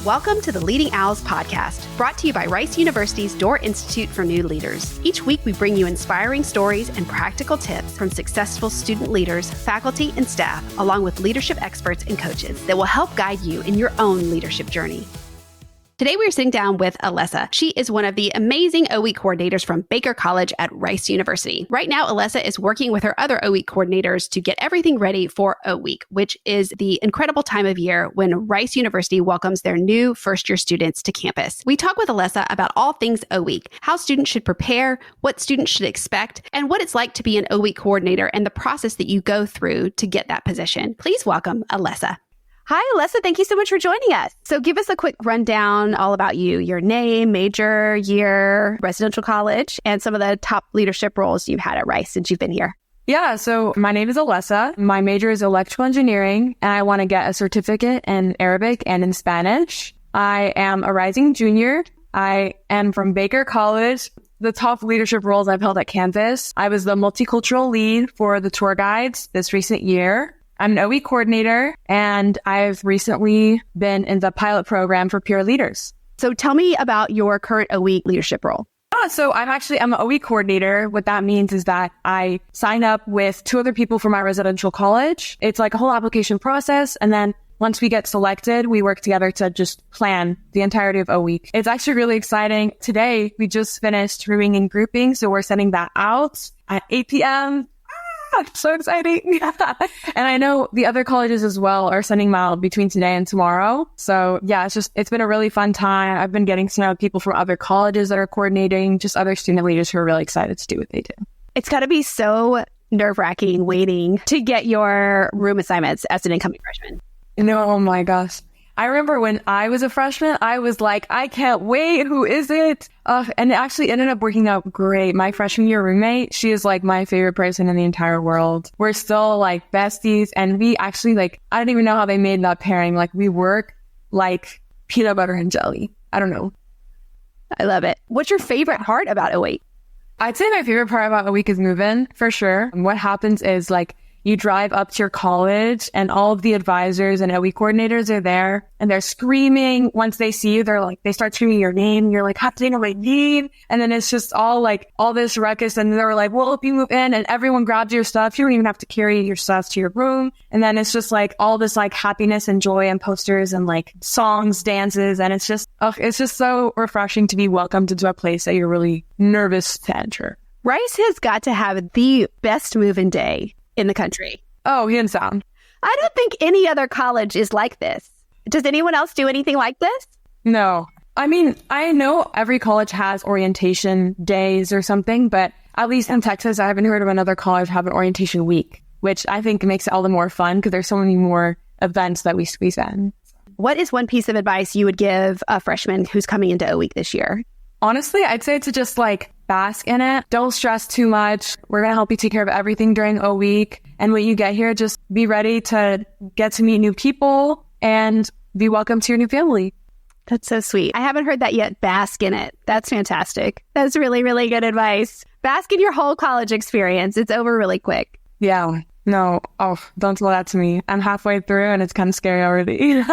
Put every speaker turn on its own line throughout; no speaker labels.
Welcome to the Leading Owls podcast, brought to you by Rice University's Door Institute for New Leaders. Each week, we bring you inspiring stories and practical tips from successful student leaders, faculty, and staff, along with leadership experts and coaches that will help guide you in your own leadership journey. Today, we're sitting down with Alessa. She is one of the amazing OE coordinators from Baker College at Rice University. Right now, Alessa is working with her other OE coordinators to get everything ready for O Week, which is the incredible time of year when Rice University welcomes their new first-year students to campus. We talk with Alessa about all things O Week, how students should prepare, what students should expect, and what it's like to be an O Week coordinator and the process that you go through to get that position. Please welcome Alessa. Hi, Alessa. Thank you so much for joining us. So give us a quick rundown all about you, your name, major, year, residential college, and some of the top leadership roles you've had at Rice since you've been here.
Yeah, so my name is Alessa. My major is electrical engineering, and I want to get a certificate in Arabic and in Spanish. I am a rising junior. I am from Baker College. The top leadership roles I've held at campus, I was the multicultural lead for the tour guides this recent year. I'm an OE coordinator, and I've recently been in the pilot program for peer leaders.
So tell me about your current OE leadership role.
So I'm an OE coordinator. What that means is that I sign up with two other people from my residential college. It's like a whole application process. And then once we get selected, we work together to just plan the entirety of O Week. It's actually really exciting. Today, we just finished rooming and grouping. So we're sending that out at 8 p.m. So exciting. And I know the other colleges as well are sending them out between today and tomorrow. So yeah, it's been a really fun time. I've been getting to know people from other colleges that are coordinating, just other student leaders who are really excited to do what they do.
It's got to be so nerve-wracking waiting to get your room assignments as an incoming freshman.
No, oh my gosh. I remember when I was a freshman, I was like, I can't wait. Who is it? And it actually ended up working out great. My freshman year roommate, she is like my favorite person in the entire world. We're still like besties. And we actually I don't even know how they made that pairing. Like we work like peanut butter and jelly. I don't know.
I love it. What's your favorite part about O Week?
I'd say my favorite part about O Week is move-in for sure. And what happens is you drive up to your college and all of the advisors and OE coordinators are there and they're screaming. Once they see you, they start screaming your name. And you're like, have to know my name. And then it's just all this ruckus. And they're like, we'll help you move in. And everyone grabs your stuff. You don't even have to carry your stuff to your room. And then it's just all this happiness and joy and posters and songs, dances. And it's just so refreshing to be welcomed into a place that you're really nervous to enter.
Rice has got to have the best move-in day in the country.
Oh, hands down.
I don't think any other college is like this. Does anyone else do anything like this?
No. I mean, I know every college has orientation days or something, but at least in Texas, I haven't heard of another college have an orientation week, which I think makes it all the more fun because there's so many more events that we squeeze in.
What is one piece of advice you would give a freshman who's coming into O Week this year?
Honestly, I'd say to just bask in it. Don't stress too much. We're going to help you take care of everything during O Week. And when you get here, just be ready to get to meet new people and be welcome to your new family.
That's so sweet. I haven't heard that yet. Bask in it. That's fantastic. That's really, really good advice. Bask in your whole college experience. It's over really quick.
Yeah. No. Oh, don't tell that to me. I'm halfway through and it's kind of scary already.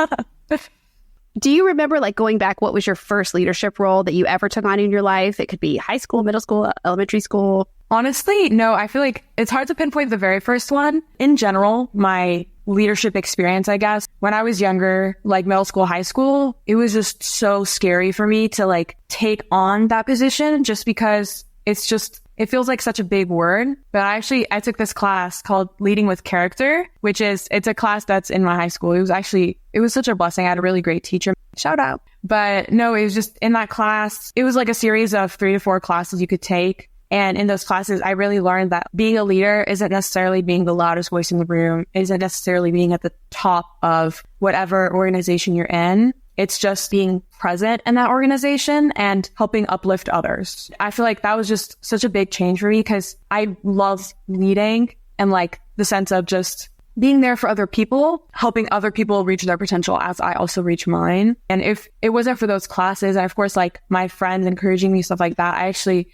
Do you remember going back, what was your first leadership role that you ever took on in your life? It could be high school, middle school, elementary school.
Honestly, no. I feel like it's hard to pinpoint the very first one. In general, my leadership experience, I guess, when I was younger, middle school, high school, it was just so scary for me to take on that position just because it feels like such a big word. But I took this class called Leading with Character, it's a class that's in my high school. It was such a blessing. I had a really great teacher. Shout out. But no, it was just in that class. It was a series of 3 to 4 classes you could take. And in those classes, I really learned that being a leader isn't necessarily being the loudest voice in the room, isn't necessarily being at the top of whatever organization you're in. It's just being present in that organization and helping uplift others. I feel like that was just such a big change for me because I love leading and the sense of just being there for other people, helping other people reach their potential as I also reach mine. And if it wasn't for those classes, and of course, my friends encouraging me, stuff like that,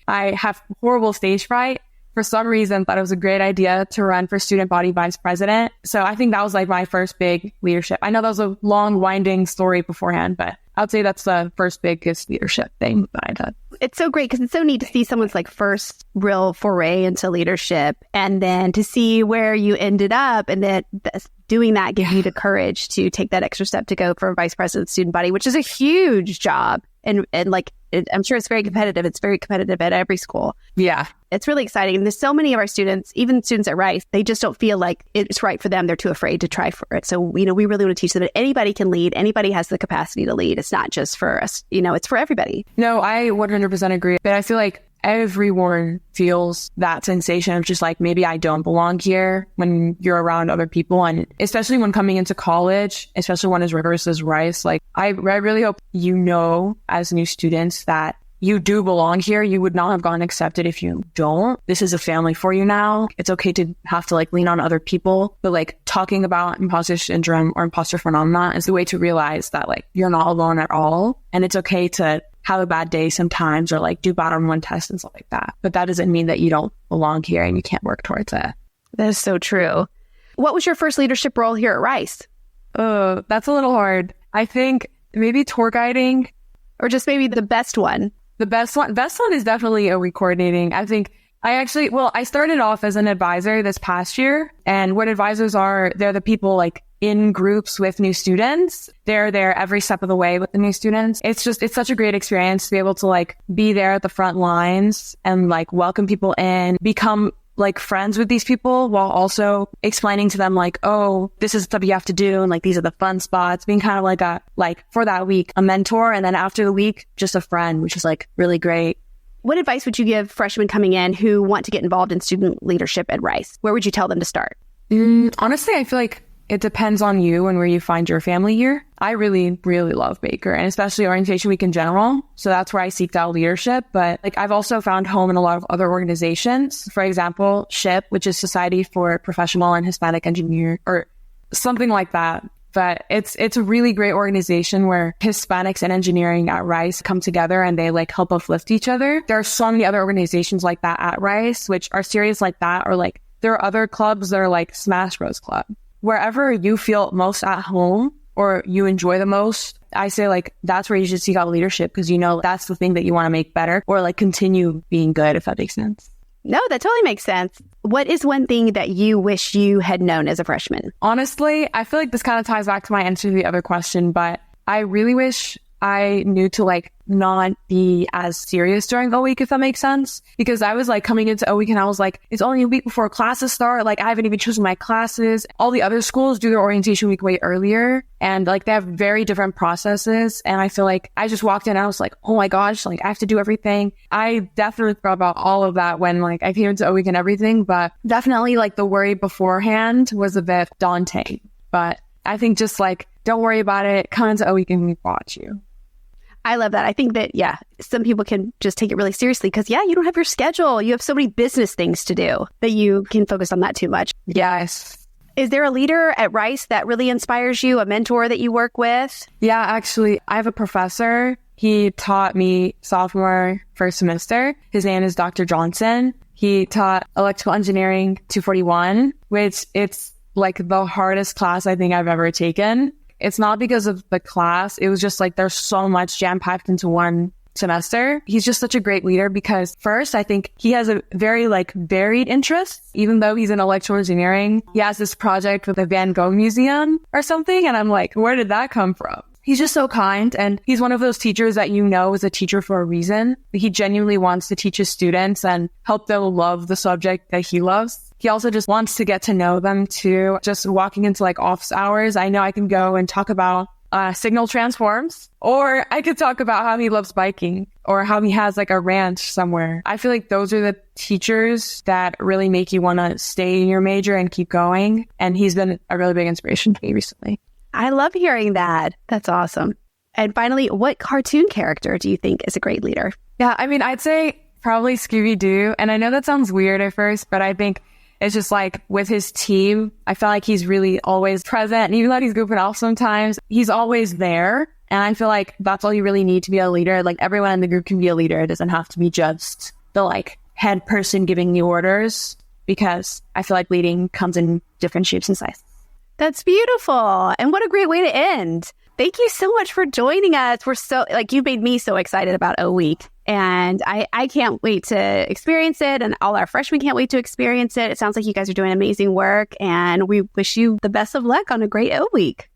I have horrible stage fright. For some reason, thought it was a great idea to run for student body vice president. So I think that was my first big leadership. I know that was a long, winding story beforehand, but I'd say that's the first biggest leadership thing that I did.
It's so great because it's so neat to see someone's like first real foray into leadership, and then to see where you ended up, and then doing that gives you the courage to take that extra step to go for vice president of student body, which is a huge job. And like, I'm sure it's very competitive. It's very competitive at every school.
Yeah.
It's really exciting. And there's so many of our students, even students at Rice, they just don't feel like it's right for them. They're too afraid to try for it. So, we really want to teach them that anybody can lead. Anybody has the capacity to lead. It's not just for us, it's for everybody.
No, I 100% agree. But I feel like everyone feels that sensation of just like, maybe I don't belong here when you're around other people. And especially when coming into college, especially when it's rigorous as Rice, like I really hope as new students that you do belong here. You would not have gotten accepted if you don't. This is a family for you now. It's okay to have to like lean on other people, but like talking about imposter syndrome or imposter phenomenon is the way to realize that like you're not alone at all. And it's okay to have a bad day sometimes or like do bad on one test and stuff like that. But that doesn't mean that you don't belong here and you can't work towards it.
That is so true. What was your first leadership role here at Rice?
Oh, that's a little hard. I think maybe tour guiding.
Or just maybe the best one.
The best one is definitely OE coordinating. I think I started off as an advisor this past year. And what advisors are, they're the people like in groups with new students. They're there every step of the way with the new students. It's such a great experience to be able to like be there at the front lines and like welcome people in, become like friends with these people while also explaining to them like, oh, this is stuff you have to do. And like, these are the fun spots, being kind of like for that week, a mentor. And then after the week, just a friend, which is like really great.
What advice would you give freshmen coming in who want to get involved in student leadership at Rice? Where would you tell them to start?
Honestly, I feel like it depends on you and where you find your family here. I really, really love Baker and especially orientation week in general. So that's where I seeked out leadership. But like I've also found home in a lot of other organizations. For example, SHIP, which is Society for Professional and Hispanic Engineer or something like that. But it's a really great organization where Hispanics and engineering at Rice come together and they like help uplift each other. There are so many other organizations like that at Rice, which are serious like that. Or like there are other clubs that are like Smash Bros Club. Wherever you feel most at home or you enjoy the most, I say like that's where you should seek out leadership because that's the thing that you want to make better or like continue being good, if that makes sense.
No, that totally makes sense. What is one thing that you wish you had known as a freshman?
Honestly, I feel like this kind of ties back to my answer to the other question, but I really wish I knew to like not be as serious during O week, if that makes sense. Because I was like coming into O week and I was like, it's only a week before classes start. Like I haven't even chosen my classes. All the other schools do their orientation week way earlier. And like they have very different processes. And I feel like I just walked in and I was like, oh my gosh, like I have to do everything. I definitely thought about all of that when like I came into O week and everything. But definitely like the worry beforehand was a bit daunting. But I think just like, don't worry about it. Come into O week and we watch you.
I love that. I think that, some people can just take it really seriously because, you don't have your schedule. You have so many business things to do that you can focus on that too much.
Yes.
Is there a leader at Rice that really inspires you, a mentor that you work with?
Yeah, actually, I have a professor. He taught me sophomore first semester. His name is Dr. Johnson. He taught electrical engineering 241, which it's like the hardest class I think I've ever taken. It's not because of the class. It was just like there's so much jam-packed into one semester. He's just such a great leader because first, I think he has a very like varied interest. Even though he's in electrical engineering, he has this project with the Van Gogh Museum or something. And I'm like, where did that come from? He's just so kind. And he's one of those teachers that is a teacher for a reason. He genuinely wants to teach his students and help them love the subject that he loves. He also just wants to get to know them too. Just walking into like office hours, I know I can go and talk about signal transforms, or I could talk about how he loves biking or how he has like a ranch somewhere. I feel like those are the teachers that really make you want to stay in your major and keep going. And he's been a really big inspiration to me recently.
I love hearing that. That's awesome. And finally, what cartoon character do you think is a great leader?
Yeah, I mean, I'd say probably Scooby-Doo. And I know that sounds weird at first, but I think it's just like with his team, I feel like he's really always present. And even though he's goofing off sometimes, he's always there. And I feel like that's all you really need to be a leader. Like everyone in the group can be a leader. It doesn't have to be just the like head person giving you orders, because I feel like leading comes in different shapes and sizes.
That's beautiful. And what a great way to end. Thank you so much for joining us. We're so, you made me so excited about O Week. And I can't wait to experience it. And all our freshmen can't wait to experience it. It sounds like you guys are doing amazing work. And we wish you the best of luck on a great O Week.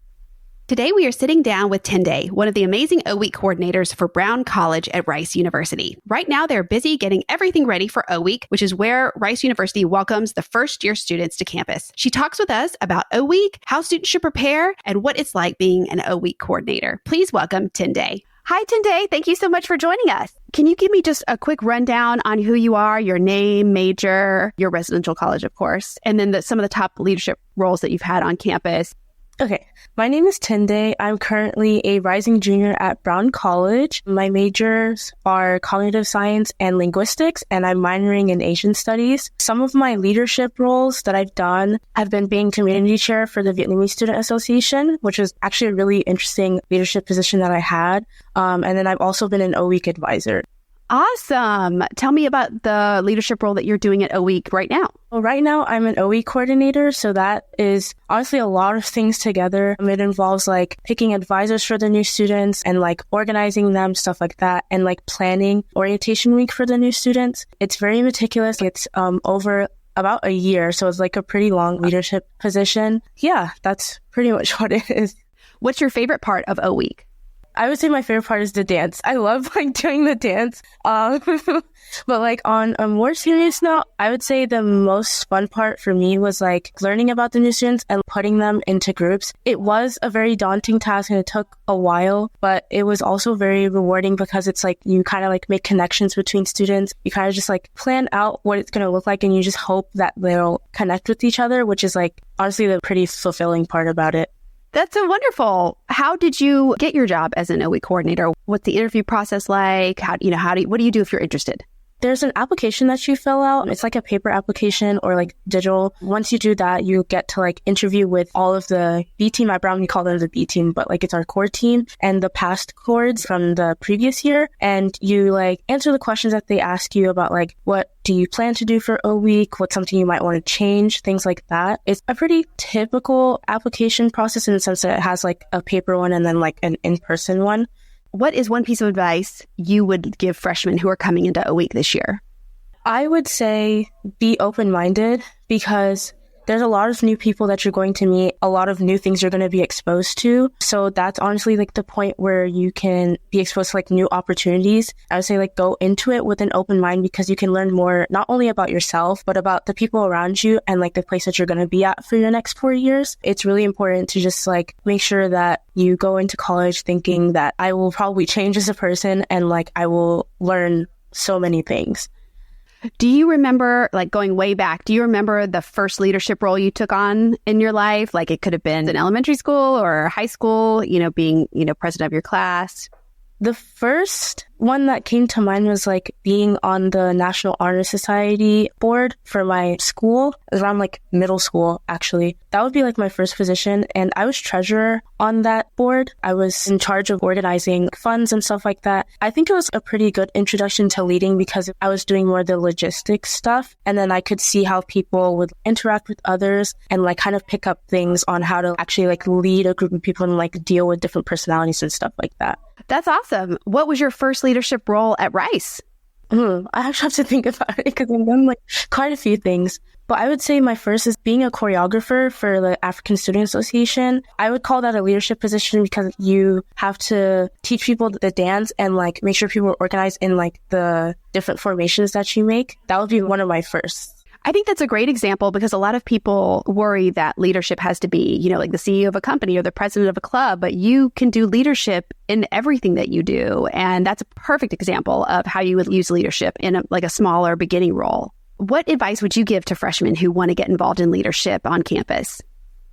Today, we are sitting down with Tinde, one of the amazing O Week coordinators for Brown College at Rice University. Right now, they're busy getting everything ready for O Week, which is where Rice University welcomes the first-year students to campus. She talks with us about O Week, how students should prepare, and what it's like being an O Week coordinator. Please welcome Tinde. Hi, Tinde. Thank you so much for joining us. Can you give me just a quick rundown on who you are, your name, major, your residential college, of course, and then some of the top leadership roles that you've had on campus?
Okay, my name is Tinde. I'm currently a rising junior at Brown College. My majors are cognitive science and linguistics, and I'm minoring in Asian studies. Some of my leadership roles that I've done have been being community chair for the Vietnamese Student Association, which is actually a really interesting leadership position that I had. And then I've also been an O Week advisor.
Awesome. Tell me about the leadership role that you're doing at O Week right now.
Well, right now I'm an O Week coordinator, so that is honestly a lot of things together. It involves picking advisors for the new students and organizing them, stuff like that, and planning orientation week for the new students. It's very meticulous. It's over about a year, so it's a pretty long leadership position. Yeah, that's pretty much what it is.
What's your favorite part of O Week?
I would say my favorite part is the dance. I love doing the dance. But on a more serious note, I would say the most fun part for me was learning about the new students and putting them into groups. It was a very daunting task and it took a while, but it was also very rewarding because it's you kind of make connections between students. You kind of just plan out what it's going to look like and you just hope that they'll connect with each other, which is honestly the pretty fulfilling part about it.
That's so wonderful. How did you get your job as an O Week coordinator? What's the interview process like? What do you do if you're interested?
There's an application that you fill out. It's a paper application or digital. Once you do that, you get to interview with all of the B team. At Brown, we call them the B team, but it's our core team and the past coords from the previous year. And you answer the questions that they ask you about what do you plan to do for O Week? What's something you might want to change? Things like that. It's a pretty typical application process in the sense that it has a paper one and then an in-person one.
What is one piece of advice you would give freshmen who are coming into O Week this year?
I would say be open-minded because there's a lot of new people that you're going to meet, a lot of new things you're going to be exposed to. So that's honestly the point where you can be exposed to new opportunities. I would say go into it with an open mind because you can learn more not only about yourself, but about the people around you and the place that you're going to be at for your next 4 years. It's really important to just make sure that you go into college thinking that I will probably change as a person and I will learn so many things.
Do you remember, going way back, do you remember the first leadership role you took on in your life? It could have been in elementary school or high school, being, president of your class. The first one that came to mind was being on the National Honor Society board for my school. It was around middle school, actually. That would be my first position. And I was treasurer on that board. I was in charge of organizing funds and stuff like that. I think it was a pretty good introduction to leading because I was doing more of the logistics stuff. And then I could see how people would interact with others and kind of pick up things on how to actually lead a group of people and deal with different personalities and stuff like that. That's awesome. What was your first leadership role at Rice?
I actually have to think about it because I've done quite a few things. But I would say my first is being a choreographer for the African Student Association. I would call that a leadership position because you have to teach people the dance and make sure people are organized in the different formations that you make. That would be one of my firsts.
I think that's a great example because a lot of people worry that leadership has to be, the CEO of a company or the president of a club, but you can do leadership in everything that you do. And that's a perfect example of how you would use leadership in a smaller beginning role. What advice would you give to freshmen who want to get involved in leadership on campus?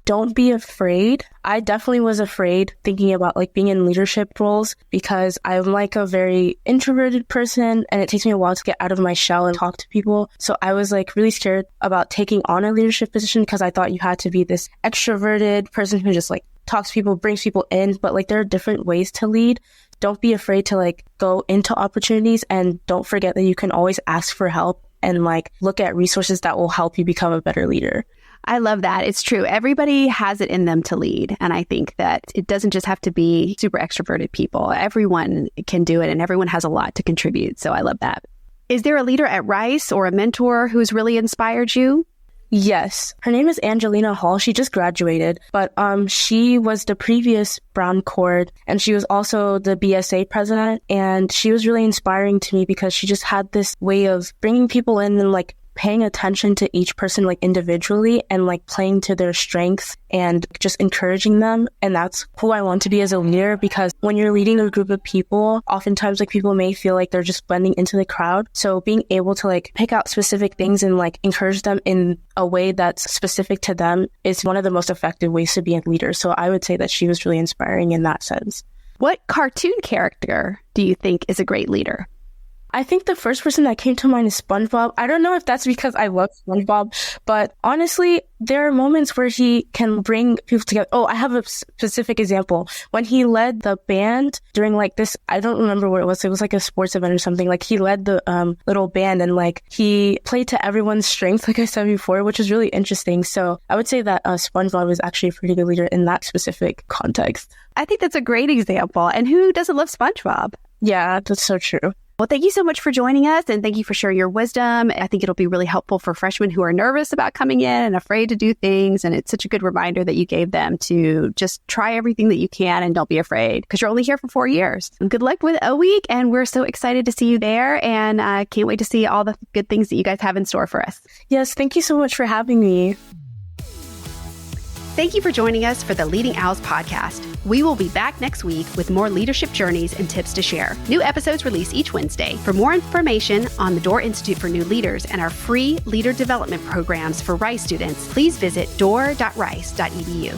Don't be afraid. I definitely was afraid thinking about being in leadership roles because I'm a very introverted person and it takes me a while to get out of my shell and talk to people. So I was really scared about taking on a leadership position because I thought you had to be this extroverted person who just talks to people, brings people in. But there are different ways to lead. Don't be afraid to go into opportunities and don't forget that you can always ask for help and look at resources that will help you become a better leader.
I love that. It's true. Everybody has it in them to lead. And I think that it doesn't just have to be super extroverted people. Everyone can do it and everyone has a lot to contribute. So I love that. Is there a leader at Rice or a mentor who's really inspired you?
Yes. Her name is Angelina Hall. She just graduated, but she was the previous Brown College, and she was also the BSA president. And she was really inspiring to me because she just had this way of bringing people in and like paying attention to each person like individually and like playing to their strengths and just encouraging them. And that's who I want to be as a leader, because when you're leading a group of people, oftentimes like people may feel like they're just blending into the crowd. So being able to like pick out specific things and like encourage them in a way that's specific to them is one of the most effective ways to be a leader. So I would say that she was really inspiring in that sense.
What cartoon character do you think is a great leader?
I think the first person that came to mind is SpongeBob. I don't know if that's because I love SpongeBob, but honestly, there are moments where he can bring people together. Oh, I have a specific example. When he led the band during like this, I don't remember what it was. It was like a sports event or something. Like he led the little band and like he played to everyone's strengths, like I said before, which is really interesting. So I would say that SpongeBob is actually a pretty good leader in that specific context.
I think that's a great example. And who doesn't love SpongeBob?
Yeah, that's so true.
Well, thank you so much for joining us, and thank you for sharing your wisdom. I think it'll be really helpful for freshmen who are nervous about coming in and afraid to do things. And it's such a good reminder that you gave them to just try everything that you can and don't be afraid, because you're only here for 4 years. And good luck with a week, and we're so excited to see you there, and I can't wait to see all the good things that you guys have in store for us.
Yes, thank you so much for having me.
Thank you for joining us for the Leading Owls podcast. We will be back next week with more leadership journeys and tips to share. New episodes release each Wednesday. For more information on the Door Institute for New Leaders and our free leader development programs for Rice students, please visit door.rice.edu.